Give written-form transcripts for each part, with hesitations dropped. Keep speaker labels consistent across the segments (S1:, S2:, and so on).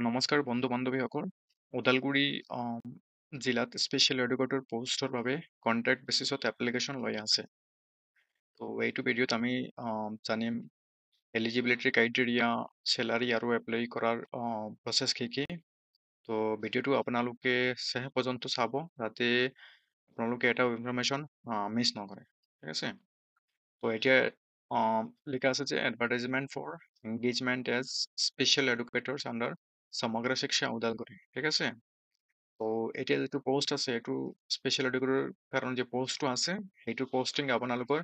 S1: নমস্কাৰ বন্ধু বান্ধৱীসকল। ওদালগুৰি জিলাত স্পেচিয়েল এডুকেটৰ পোষ্টৰ বাবে কন্ট্ৰেক্ট বেচিছত এপ্লিকেশ্যন লৈ আছে। তো এইটো ভিডিঅ'ত আমি জানিম এলিজিবিলিটি ক্ৰাইটেৰিয়া, চেলাৰী আৰু এপ্লাই কৰাৰ প্ৰচেছ কি কি। তো ভিডিঅ'টো আপোনালোকে শেষ পৰ্যন্ত চাব যাতে আপোনালোকে এটা ইনফৰমেশ্যন মিছ নকৰে, ঠিক আছে। তো এতিয়া লিখা আছে যে advertisement for engagement as special educators under Samagra Shiksha Udalguri, ঠিক আছে। তো এতিয়া যিটো পোষ্ট আছে এইটো স্পেচিয়েল এডুকেটৰ কাৰণে যে পোষ্টটো আছে সেইটো পোষ্টিং আপোনালোকৰ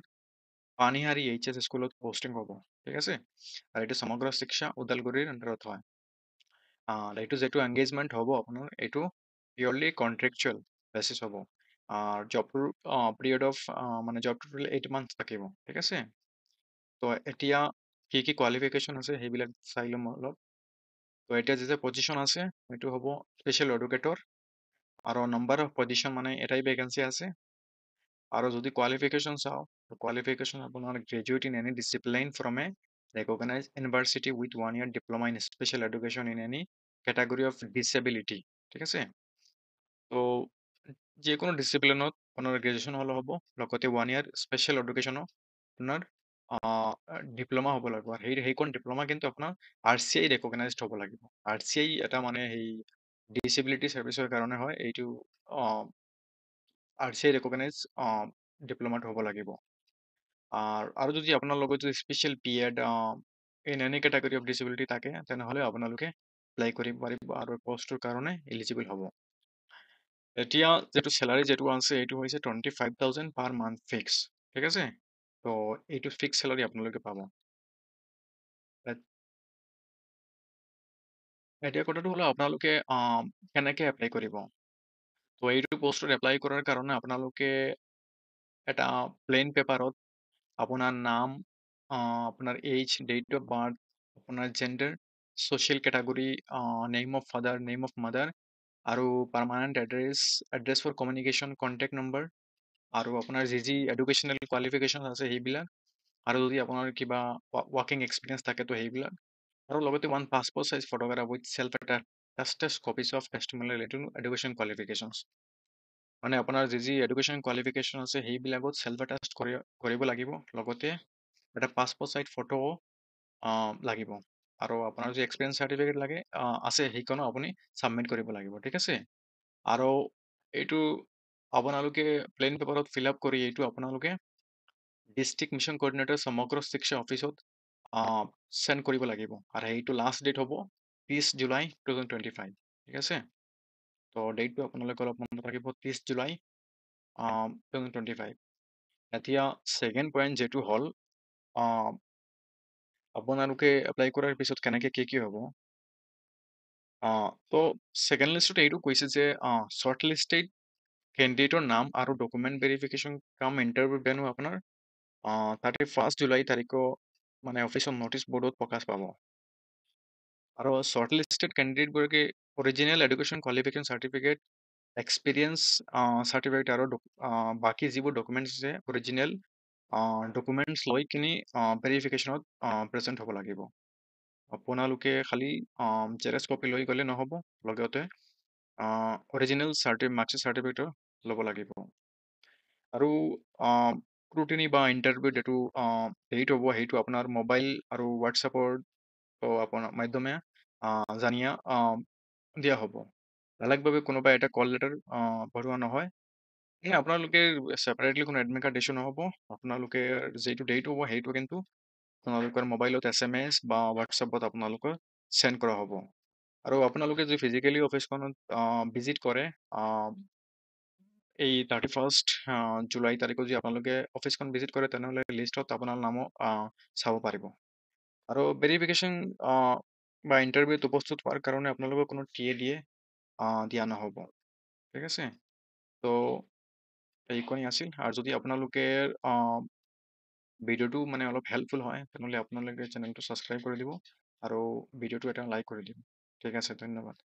S1: পানীহাৰী এইচ এছ স্কুলত পোষ্টিং হ'ব, ঠিক আছে। আৰু এইটো সমগ্ৰ শিক্ষা ওদালগুৰিৰ আণ্ডাৰত হয়। এইটো যিটো এংগেজমেণ্ট হ'ব আপোনাৰ এইটো পিয়ৰলি কণ্ট্ৰেকচুৱেল বেচিছ হ'ব। জবটোৰ পিৰিয়ড অফ মানে জবটো 8 মান্থ থাকিব, ঠিক আছে। তো এতিয়া কি কি কোৱালিফিকেশ্যন আছে সেইবিলাক চাই ল'ম অলপ। তো এতিয়া যে পজিশ্যন আছে সেইটো হ'ব স্পেচিয়েল এডুকেটৰ, আৰু নাম্বাৰ অফ পজিশ্যন মানে এটাই ভেকেঞ্চি আছে। আৰু যদি কোৱালিফিকেশ্যন চাওঁ কোৱালিফিকেশ্যন আপোনাৰ graduate in any discipline from A recognized university with 1 year diploma in special education in any category of disability, ঠিক আছে। তো যিকোনো ডিচিপ্লিনত আপোনাৰ গ্ৰেজুৱেশ্যন হ'লে হ'ব, লগতে 1 year স্পেচিয়েল এডুকেশ্যনো আপোনাৰ ডিপ্ল'মা হ'ব লাগিব। আৰু সেইখন ডিপ্ল'মা কিন্তু আপোনাৰ RCI ৰেকগনাইজড হ'ব লাগিব। RCI এটা মানে সেই ডিচেবিলিটি চাৰ্ভিচৰ কাৰণে হয়, এইটো RCI ৰেকগনাইজ ডিপ্ল'মাটো হ'ব লাগিব। আৰু যদি আপোনাৰ লগত যদি special PEd in any category of disability থাকে তেনেহ'লে আপোনালোকে এপ্লাই কৰিব পাৰিব আৰু পষ্টটোৰ কাৰণে এলিজিবল হ'ব। এতিয়া যিটো চেলাৰী যিটো আছে এইটো হৈছে 25,000 পাৰ মান্থ ফিক্স, ঠিক আছে। তো এইটো ফিক্স চেলাৰী আপোনালোকে পাব। এতিয়া কথাটো হ'লে আপোনালোকে কেনেকৈ এপ্লাই কৰিব। তো এইটো পষ্টত এপ্লাই কৰাৰ কাৰণে আপোনালোকে এটা প্লেইন পেপাৰত আপোনাৰ নাম, আপোনাৰ এইজ, ডেট অফ বাৰ্থ, আপোনাৰ gender, social category, name of father, name of mother, আৰু permanent address for communication, contact number, আৰু আপোনাৰ যি এডুকেশ্যনেল কোৱালিফিকেশ্যন আছে সেইবিলাক, আৰু যদি আপোনাৰ কিবা ৱৰ্কিং এক্সপিৰিয়েঞ্চ থাকেতো সেইবিলাক, আৰু লগতে 1 passport size photograph with self attested copies of testimonial related education qualifications. মানে আপোনাৰ যি এডুকেশ্যন কোৱালিফিকেশ্যন আছে সেইবিলাকত চেল্ফ এটেষ্ট কৰিব লাগিব, লগতে এটা পাছপোৰ্ট চাইজ ফটো লাগিব, আৰু আপোনাৰ যি এক্সপিৰিয়েঞ্চ চাৰ্টিফিকেট লাগে আছে সেইখনো আপুনি ছাবমিট কৰিব লাগিব, ঠিক আছে। আৰু এইটো আপোনালোকে প্লেইন পেপাৰত ফিল আপ কৰি এইটো আপোনালোকে ডিষ্ট্ৰিক্ট মিছন কোঅৰ্ডিনেটৰ সমগ্ৰ শিক্ষা অফিচত চেণ্ড কৰিব লাগিব। আৰু সেইটো লাষ্ট ডেট হ'ব 30 জুলাই 2025, ঠিক আছে। তো ডেটটো আপোনালোকে অলপ মনত ৰাখিব, 30 জুলাই 2025। এতিয়া ছেকেণ্ড পইণ্ট যিটো হ'ল আপোনালোকে এপ্লাই কৰাৰ পিছত কেনেকৈ কি হ'ব। তো ছেকেণ্ড লিষ্টত এইটো কৈছে যে শ্বৰ্ট লিষ্টেড কেণ্ডিডেটৰ নাম আৰু ডকুমেণ্ট ভেৰিফিকেশ্যন কাম ইণ্টাৰভিউ বেনো আপোনাৰ 31 জুলাই তাৰিখৰ মানে অফিচৰ নটিচ বৰ্ডত প্ৰকাশ পাব। আৰু শ্বৰ্ট লিষ্টেড কেণ্ডিডেটগৰাকী original education qualification certificate, experience certificate আৰু বাকী যিবোৰ ডকুমেণ্টছ আছে অৰিজিনেল ডকুমেণ্টছ লৈ কিনি ভেৰিফিকেশ্যনত প্ৰেজেণ্ট হ'ব লাগিব। আপোনালোকে খালি জেৰক্স কপি লৈ গ'লে নহ'ব, লগতে অৰিজিনেল মাৰ্কশ্বিট চাৰ্টিফিকেটো ল'ব লাগিব। আৰু স্ক্ৰুটিনি বা ইণ্টাৰভিউ যিটো ডেট হ'ব সেইটো আপোনাৰ মোবাইল আৰু হোৱাটছএপৰ আপোনাৰ মাধ্যমে জানিয়া দিয়া হ'ব। বেলেগভাৱে কোনোবা এটা কল লেটাৰ ভৰোৱা নহয়। আপোনালোকে ছেপাৰেটলি কোনো এডমিট কাৰ্ড ইছ্যু নহ'ব। আপোনালোকে যিটো ডেট হ'ব সেইটো কিন্তু আপোনালোকৰ মোবাইলত SMS বা হোৱাটছএপত আপোনালোকৰ চেণ্ড কৰা হ'ব। আৰু আপোনালোকে যদি ফিজিকেলি অফিচখনত ভিজিট কৰে এই 31 জুলাই তাৰিখত যদি আপোনালোকে অফিচখন ভিজিট কৰে তেনেহ'লে লিষ্টত আপোনাৰ নামো চাব পাৰিব। আৰু ভেৰিফিকেশ্যন বা ইণ্টাৰভিউত উপস্থিত হোৱাৰ কাৰণে আপোনালোকক কোনো TA দিয়া নহ'ব, ঠিক আছে। তো এইখনেই আছিল। আৰু যদি আপোনালোকে ভিডিঅ'টো মানে অলপ হেল্পফুল হয় তেনেহ'লে আপোনালোকে চেনেলটো ছাবস্ক্ৰাইব কৰি দিব আৰু ভিডিঅ'টো এটা লাইক কৰি দিব, ঠিক আছে। ধন্যবাদ।